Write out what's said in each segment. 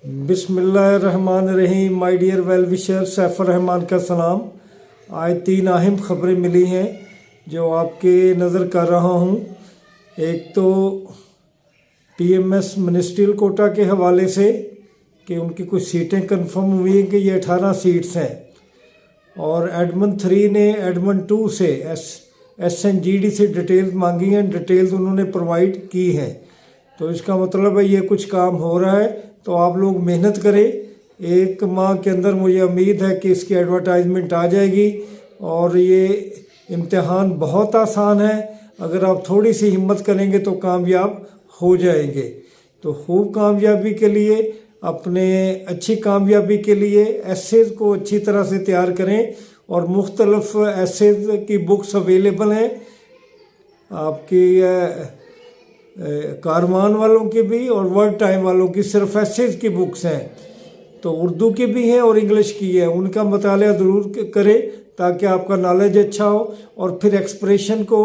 बिस्मिल्लाहिर्रहमानिर्रहीम। My dear well wisher, Saifur Rahman का सलाम। आज 3 अहम खबरें मिली हैं जो आपके नज़र कर रहा हूँ। एक तो पीएमएस मिनिस्ट्रियल कोटा के हवाले से कि उनकी कुछ सीटें कंफर्म हुई हैं कि ये 18 सीट्स हैं, और एडमन 3 ने एडमन 2 से SNGD से डिटेल्स मांगी हैं। डिटेल्स उन्होंने प्रोवाइड की हैं, तो इसका मतलब है ये कुछ काम हो रहा है। तो आप लोग मेहनत करें। 1 माह के अंदर मुझे उम्मीद है कि इसकी एडवर्टाइजमेंट आ जाएगी। और ये इम्तिहान बहुत आसान है, अगर आप थोड़ी सी हिम्मत करेंगे तो कामयाब हो जाएंगे। तो खूब कामयाबी के लिए, अपने अच्छी कामयाबी के लिए एसेज को अच्छी तरह से तैयार करें। और मुख्तलिफ एसेज की बुक्स अवेलेबल हैं आपकी कारवान वालों की भी और वर्ड टाइम वालों की। सिर्फ एसेज की बुक्स हैं, तो उर्दू की भी हैं और इंग्लिश की है। उनका मताला ज़रूर करें ताकि आपका नॉलेज अच्छा हो। और फिर एक्सप्रेशन को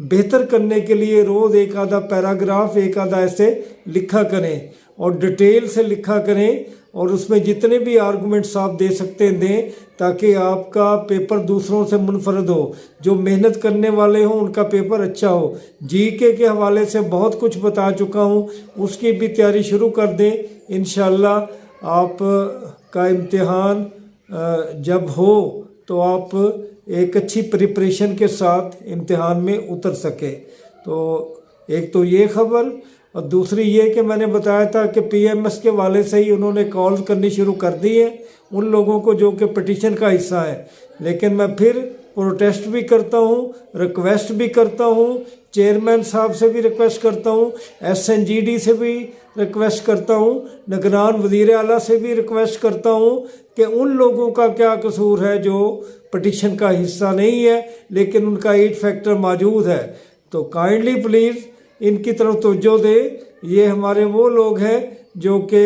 बेहतर करने के लिए रोज़ एक आधा पैराग्राफ, एक आधा ऐसे लिखा करें और डिटेल से लिखा करें। और उसमें जितने भी आर्गूमेंट्स आप दे सकते हैं दें, ताकि आपका पेपर दूसरों से मुनफरद हो। जो मेहनत करने वाले हों उनका पेपर अच्छा हो। जीके के हवाले से बहुत कुछ बता चुका हूँ, उसकी भी तैयारी शुरू कर दें। इंशाअल्लाह आप का इम्तिहान जब हो तो आप एक अच्छी प्रिपरेशन के साथ इम्तिहान में उतर सके। तो एक तो ये खबर, और दूसरी ये कि मैंने बताया था कि पीएमएस के वाले से ही उन्होंने कॉल्स करनी शुरू कर दी है उन लोगों को जो कि पिटीशन का हिस्सा है। लेकिन मैं फिर प्रोटेस्ट भी करता हूँ, रिक्वेस्ट भी करता हूँ, चेयरमैन साहब से भी रिक्वेस्ट करता हूँ, SNGD से भी रिक्वेस्ट करता हूँ, निगरान वज़ीर आला से भी रिक्वेस्ट करता हूँ कि उन लोगों का क्या कसूर है जो पिटीशन का हिस्सा नहीं है लेकिन उनका 8 फैक्टर मौजूद है। तो काइंडली प्लीज़ इनकी तरफ तवज्जो दे। ये हमारे वो लोग हैं जो कि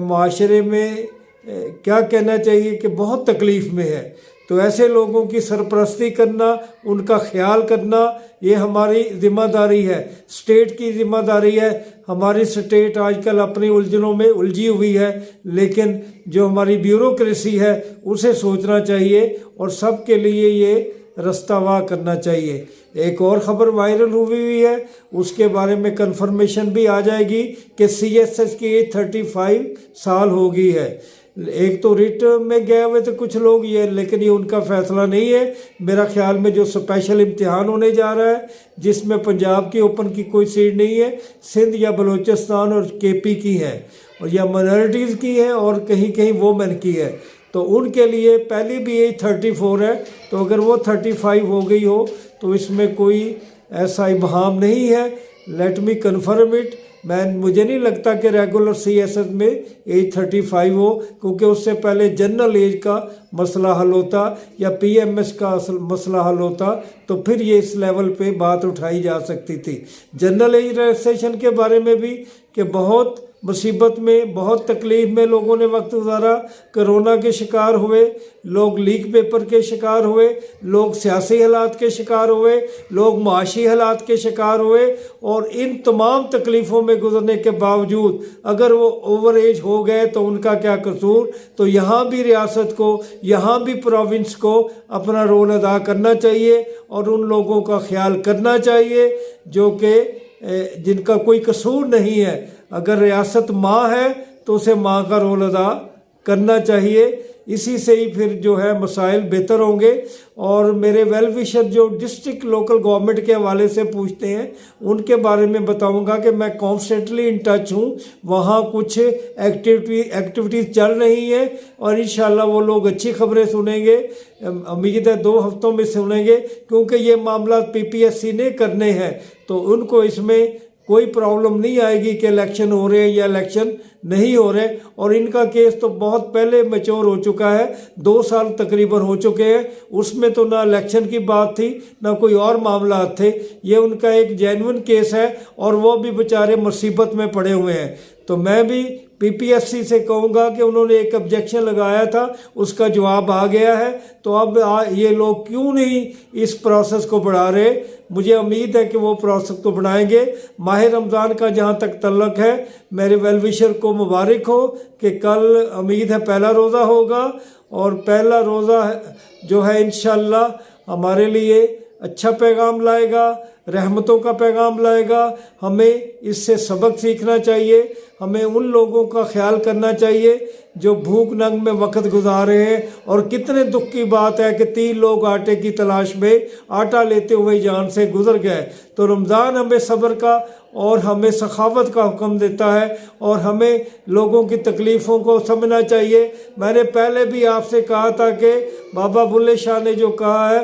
माशरे में क्या कहना चाहिए कि बहुत तकलीफ़ में है। तो ऐसे लोगों की सरपरस्ती करना, उनका ख्याल करना, ये हमारी ज़िम्मेदारी है, स्टेट की ज़िम्मेदारी है। हमारी स्टेट आजकल अपनी उलझनों में उलझी हुई है, लेकिन जो हमारी ब्यूरोक्रेसी है उसे सोचना चाहिए और सब के लिए ये रास्ता वाह करना चाहिए। एक और ख़बर वायरल हुई है, उसके बारे में कंफर्मेशन भी आ जाएगी कि CSS की एज 35 साल हो गई है। एक तो रिट में गए हुए थे कुछ लोग, ये लेकिन ये उनका फ़ैसला नहीं है। मेरा ख्याल में जो स्पेशल इम्तिहान होने जा रहा है जिसमें पंजाब की ओपन की कोई सीट नहीं है, सिंध या बलूचिस्तान और KP की है, और या माइनॉरिटीज़ की है और कहीं कहीं वोमेन की है। तो उनके लिए पहली भी एज 34 है, तो अगर वो 35 हो गई हो तो इसमें कोई ऐसा इबहाम नहीं है। Let me confirm it. मुझे नहीं लगता कि रेगुलर CSS में एज 35 हो, क्योंकि उससे पहले जनरल एज का मसला हल होता या PMS का मसला हल होता, तो फिर ये इस लेवल पे बात उठाई जा सकती थी। जनरल एज रिलैक्सेशन के बारे में भी कि बहुत मुसीबत में, बहुत तकलीफ़ में लोगों ने वक्त गुजारा। कोरोना के शिकार हुए लोग, लीक पेपर के शिकार हुए लोग, सियासी हालात के शिकार हुए लोग, माशी हालात के शिकार हुए। और इन तमाम तकलीफ़ों में गुजरने के बावजूद अगर वो ओवर एज हो गए तो उनका क्या कसूर। तो यहाँ भी रियासत को, यहाँ भी प्रोविंस को अपना रोल अदा करना चाहिए और उन लोगों का ख्याल करना चाहिए जो कि जिनका कोई कसूर नहीं है। अगर रियासत माँ है तो उसे माँ का रोल अदा करना चाहिए। इसी से ही फिर जो है मसाइल बेहतर होंगे। और मेरे वेल विशर जो डिस्ट्रिक्ट लोकल गवर्नमेंट के हवाले से पूछते हैं उनके बारे में बताऊंगा कि मैं कॉन्स्टेंटली इन टच हूँ। वहाँ कुछ एक्टिविटीज़ चल रही हैं और इंशाल्लाह वो लोग अच्छी खबरें सुनेंगे। उम्मीद है 2 हफ्तों में सुनेंगे, क्योंकि ये मामला PPSC ने करने हैं, तो उनको इसमें कोई प्रॉब्लम नहीं आएगी कि इलेक्शन हो रहे हैं या इलेक्शन नहीं हो रहे। और इनका केस तो बहुत पहले मैच्योर हो चुका है, 2 साल तकरीबन हो चुके हैं। उसमें तो ना इलेक्शन की बात थी ना कोई और मामला थे। ये उनका एक जेन्युइन केस है और वो भी बेचारे मुसीबत में पड़े हुए हैं। तो मैं भी PPSC سے کہوں گا کہ انہوں نے ایک آبجیکشن لگایا تھا، اس کا جواب آ گیا ہے، تو اب یہ لوگ کیوں نہیں اس پروسیس کو بڑھا رہے؟ مجھے امید ہے کہ وہ پروسیس کو بڑھائیں گے۔ ماہ رمضان کا جہاں تک تعلق ہے، میرے ویل وشر کو مبارک ہو کہ کل امید ہے پہلا روزہ ہوگا، اور پہلا روزہ جو ہے انشاءاللہ ہمارے لیے اچھا پیغام لائے گا، رحمتوں کا پیغام لائے گا۔ ہمیں اس سے سبق سیکھنا چاہیے، ہمیں ان لوگوں کا خیال کرنا چاہیے جو بھوک ننگ میں وقت گزار رہے ہیں، اور کتنے دکھ کی بات ہے کہ 3 لوگ آٹے کی تلاش میں آٹا لیتے ہوئے جان سے گزر گئے۔ تو رمضان ہمیں صبر کا اور ہمیں سخاوت کا حکم دیتا ہے، اور ہمیں لوگوں کی تکلیفوں کو سمجھنا چاہیے۔ میں نے پہلے بھی آپ سے کہا تھا کہ بابا بلے شاہ نے جو کہا ہے،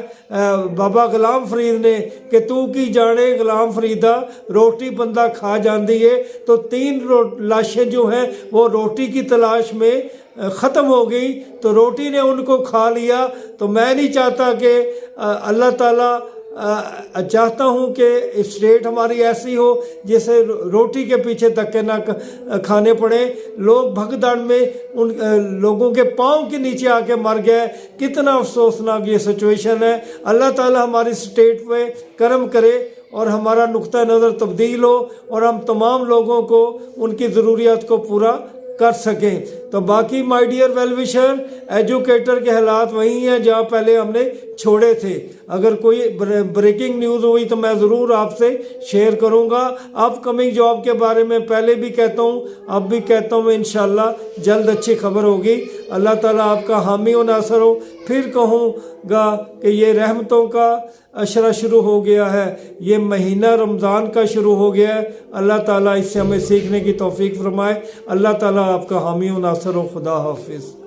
بابا غلام فرید نے، کہ تو کی جانے غلام فریدہ روٹی بندہ کھا جاندی ہے، تو 3 لاشیں جو ہیں وہ روٹی کی تلاش میں ختم ہو گئی، تو روٹی نے ان کو کھا لیا۔ تو میں نہیں چاہتا کہ اللہ تعالیٰ چاہتا ہوں کہ اسٹیٹ ہماری ایسی ہو جسے روٹی کے پیچھے دھکے نہ کھانے پڑے۔ لوگ بھگدڑ میں ان لوگوں کے پاؤں کے نیچے آ کے مر گئے، کتنا افسوسناک یہ سچویشن ہے۔ اللہ تعالی ہماری اسٹیٹ پہ کرم کرے اور ہمارا نقطہ نظر تبدیل ہو، اور ہم تمام لوگوں کو ان کی ضروریات کو پورا کر سکیں۔ تو باقی my dear well wisher, educator کے حالات وہی ہیں جہاں پہلے ہم نے چھوڑے تھے۔ اگر کوئی بریکنگ نیوز ہوئی تو میں ضرور آپ سے شیئر کروں گا۔ اپ کمنگ جاب کے بارے میں پہلے بھی کہتا ہوں، اب بھی کہتا ہوں، انشاءاللہ جلد اچھی خبر ہوگی۔ اللہ تعالیٰ آپ کا حامی و ناصر ہو۔ پھر کہوں گا کہ یہ رحمتوں کا عشرہ شروع ہو گیا ہے، یہ مہینہ رمضان کا شروع ہو گیا ہے۔ اللہ تعالیٰ اس سے ہمیں سیکھنے کی توفیق فرمائے۔ اللہ تعالیٰ آپ کا حامی و ناصر ہو۔ خدا حافظ۔